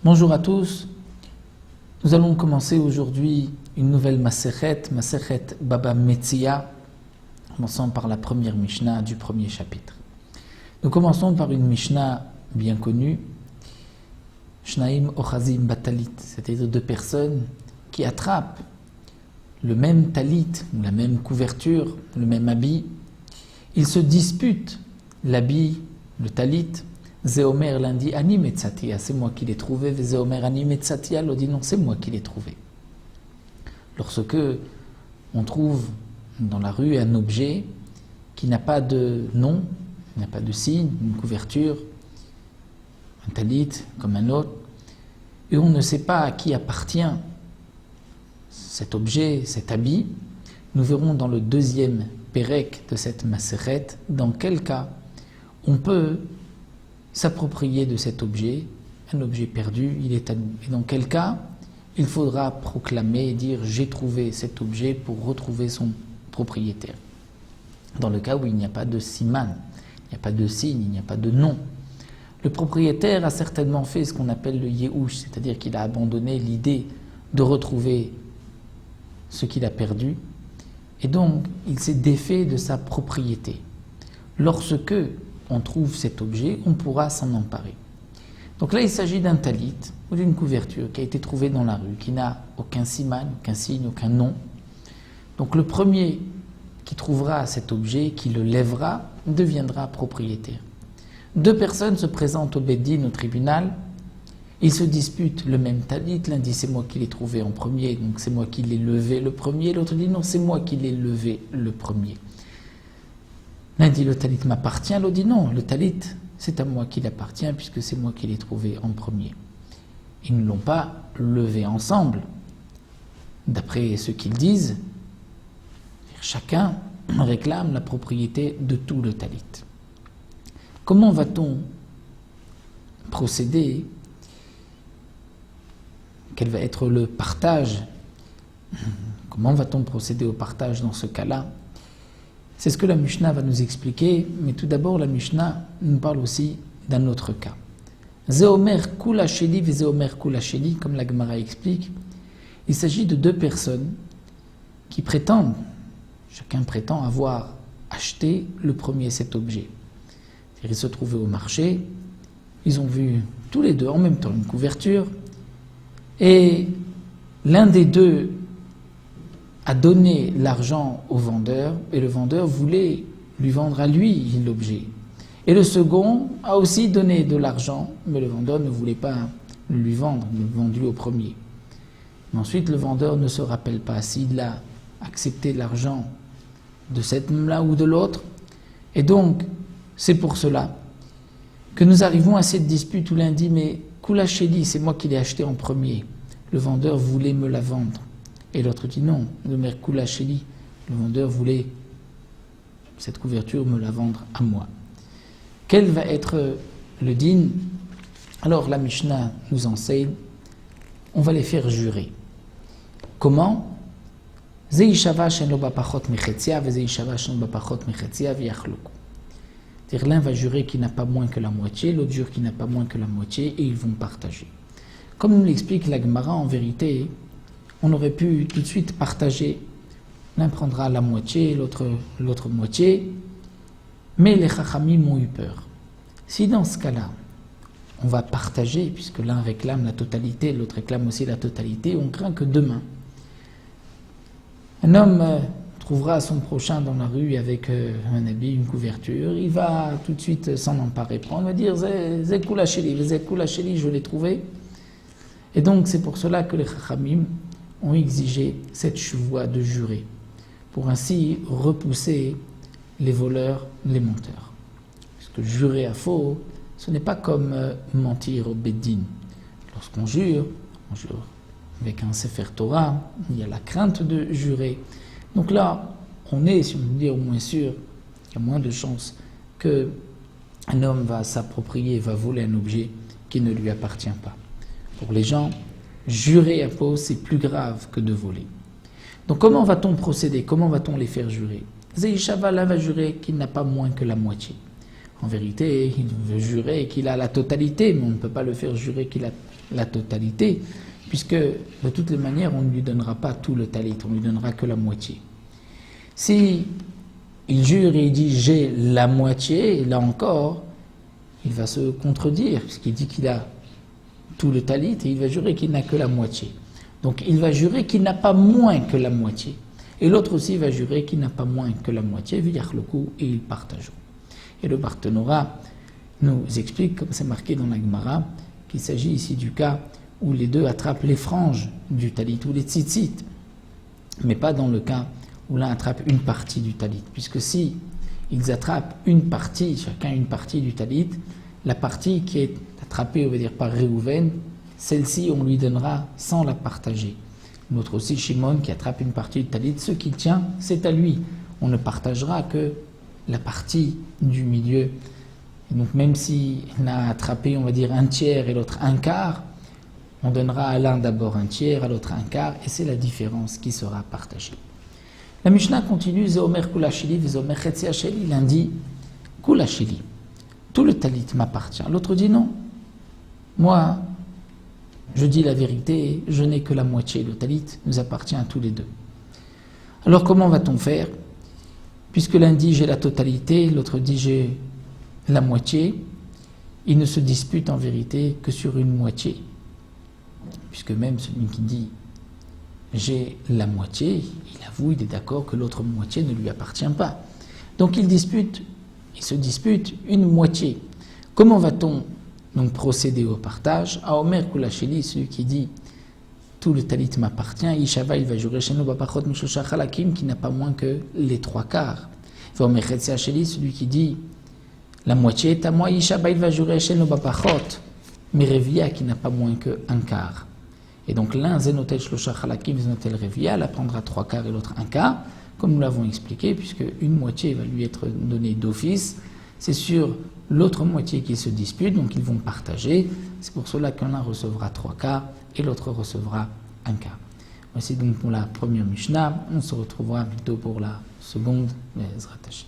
Bonjour à tous, nous allons commencer aujourd'hui une nouvelle Masechet Baba Metzia, commençant par la première Mishnah du premier chapitre. Nous commençons par une Mishnah bien connue, Shnaim Ochazim Batalit, c'est-à-dire deux personnes qui attrapent le même talit, la même couverture, le même habit. Ils se disputent l'habit, le talit. Zéomer l'un dit Ani Metzatia, c'est moi qui l'ai trouvé. Zéomer Ani Metzatia, l'autre dit non, c'est moi qui l'ai trouvé. Lorsque on trouve dans la rue un objet qui n'a pas de nom, n'a pas de signe, une couverture, un talit comme un autre, et on ne sait pas à qui appartient cet objet, cet habit, nous verrons dans le deuxième pérec de cette Masechet dans quel cas on peut s'approprier de cet objet, un objet perdu, il est à nous. Et dans quel cas il faudra proclamer et dire j'ai trouvé cet objet pour retrouver son propriétaire. Dans le cas où il n'y a pas de siman, il n'y a pas de signe, il n'y a pas de nom. Le propriétaire a certainement fait ce qu'on appelle le yéhouch, c'est-à-dire qu'il a abandonné l'idée de retrouver ce qu'il a perdu, et donc il s'est défait de sa propriété. Lorsque on trouve cet objet, on pourra s'en emparer. Donc là, il s'agit d'un talit ou d'une couverture qui a été trouvée dans la rue, qui n'a aucun siman, aucun signe, aucun nom. Donc le premier qui trouvera cet objet, qui le lèvera, deviendra propriétaire. Deux personnes se présentent au Beddin, au tribunal. Ils se disputent le même talit. L'un dit c'est moi qui l'ai trouvé en premier, donc c'est moi qui l'ai levé le premier. L'autre dit non, c'est moi qui l'ai levé le premier. L'un dit le talit m'appartient, l'autre dit non, le talit c'est à moi qu'il appartient puisque c'est moi qui l'ai trouvé en premier. Ils ne l'ont pas levé ensemble. D'après ce qu'ils disent, chacun réclame la propriété de tout le talit. Comment va-t-on procéder? Quel va être le partage? Comment va-t-on procéder au partage dans ce cas-là? C'est ce que la Mishnah va nous expliquer, mais tout d'abord la Mishnah nous parle aussi d'un autre cas. Zéomer kula sheli ve zéomer kula sheli, comme la Gemara explique, il s'agit de deux personnes qui prétendent, chacun prétend avoir acheté le premier cet objet. Ils se trouvaient au marché, ils ont vu tous les deux en même temps une couverture, et l'un des deux a donné l'argent au vendeur, et le vendeur voulait lui vendre à lui l'objet. Et le second a aussi donné de l'argent, mais le vendeur ne voulait pas lui vendre, il l'a vendu au premier. Mais ensuite, le vendeur ne se rappelle pas s'il a accepté l'argent de cette là ou de l'autre. Et donc, c'est pour cela que nous arrivons à cette dispute où l'un dit « Mais Kula Sheli, c'est moi qui l'ai acheté en premier. Le vendeur voulait me la vendre. » Et l'autre dit non, le Merkula Sheli, le vendeur voulait cette couverture me la vendre à moi. Quel va être le din? Alors la Mishnah nous enseigne, on va les faire jurer. Comment? C'est-à-dire l'un va jurer qu'il n'a pas moins que la moitié, l'autre jure qu'il n'a pas moins que la moitié, et ils vont partager. Comme nous l'explique la Gemara, en vérité, on aurait pu tout de suite partager. L'un prendra la moitié, l'autre moitié. Mais les Chachamim ont eu peur. Si dans ce cas-là, on va partager, puisque l'un réclame la totalité, l'autre réclame aussi la totalité, on craint que demain, un homme trouvera son prochain dans la rue avec un habit, une couverture, il va tout de suite s'en emparer, prendre, va dire Zekula Sheli, je l'ai trouvé. Et donc c'est pour cela que les Chachamim ont exigé cette chevoie de jurer, pour ainsi repousser les voleurs, les menteurs. Parce que jurer à faux, ce n'est pas comme mentir au Beddin. Lorsqu'on jure, on jure avec un Sefer Torah, il y a la crainte de jurer. Donc là, on est, si on veut dire, au moins sûr, il y a moins de chances qu'un homme va s'approprier, va voler un objet qui ne lui appartient pas. Pour les gens, jurer à faux, c'est plus grave que de voler. Donc comment va-t-on procéder? Comment va-t-on les faire jurer? Zeishava, là, va jurer qu'il n'a pas moins que la moitié. En vérité, il veut jurer qu'il a la totalité, mais on ne peut pas le faire jurer qu'il a la totalité, puisque de toutes les manières, on ne lui donnera pas tout le talit, on ne lui donnera que la moitié. Si il jure et il dit j'ai la moitié, là encore, il va se contredire, puisqu'il dit qu'il a tout le talit et il va jurer qu'il n'a que la moitié. Donc il va jurer qu'il n'a pas moins que la moitié. Et l'autre aussi va jurer qu'il n'a pas moins que la moitié, v'yachloku, et ils partageront. Et le Barthénora nous explique, comme c'est marqué dans la Gemara, qu'il s'agit ici du cas où les deux attrapent les franges du talit ou les tzitzit, mais pas dans le cas où l'un attrape une partie du talit, puisque si ils attrapent une partie, chacun une partie du talit, la partie qui est attrapée, on va dire, par Réhouven, celle-ci on lui donnera sans la partager. L'autre aussi, Shimon, qui attrape une partie du talit, ce qu'il tient, c'est à lui. On ne partagera que la partie du milieu. Et donc même s'il a attrapé, on va dire, un tiers et l'autre un quart, on donnera à l'un d'abord un tiers, à l'autre un quart, et c'est la différence qui sera partagée. La Mishnah continue, Zeomer Kulashili, Zeomer Chetziacheli, l'un dit Kulashili, tout le talit m'appartient. L'autre dit non, moi, je dis la vérité, je n'ai que la moitié, le talit nous appartient à tous les deux. Alors comment va-t-on faire ? Puisque l'un dit j'ai la totalité, l'autre dit j'ai la moitié, ils ne se disputent en vérité que sur une moitié. Puisque même celui qui dit j'ai la moitié, il avoue, il est d'accord que l'autre moitié ne lui appartient pas. Donc ils se disputent une moitié. Comment va-t-on donc procéder au partage ? À Omer Kulasheli, celui qui dit tout le talit m'appartient, Ishava, il va jurer chez nous, Bapachot Mishosha Chalakim, qui n'a pas moins que les trois quarts. Omer Chetziacheli, celui qui dit la moitié est à moi, Ishava, il va jurer chez nous, Bapachot Merevia, qui n'a pas moins que un quart. Et donc l'un, Zenotel Shlosha Chalakim, Zenotel Revia, la prendra trois quarts et l'autre un quart, comme nous l'avons expliqué, puisque une moitié va lui être donnée d'office. C'est sur l'autre moitié qui se dispute, donc ils vont partager. C'est pour cela qu'un recevra trois quarts et l'autre recevra un quart. Voici donc pour la première Mishnah. On se retrouvera bientôt pour la seconde. Mais Ezrat Hashem.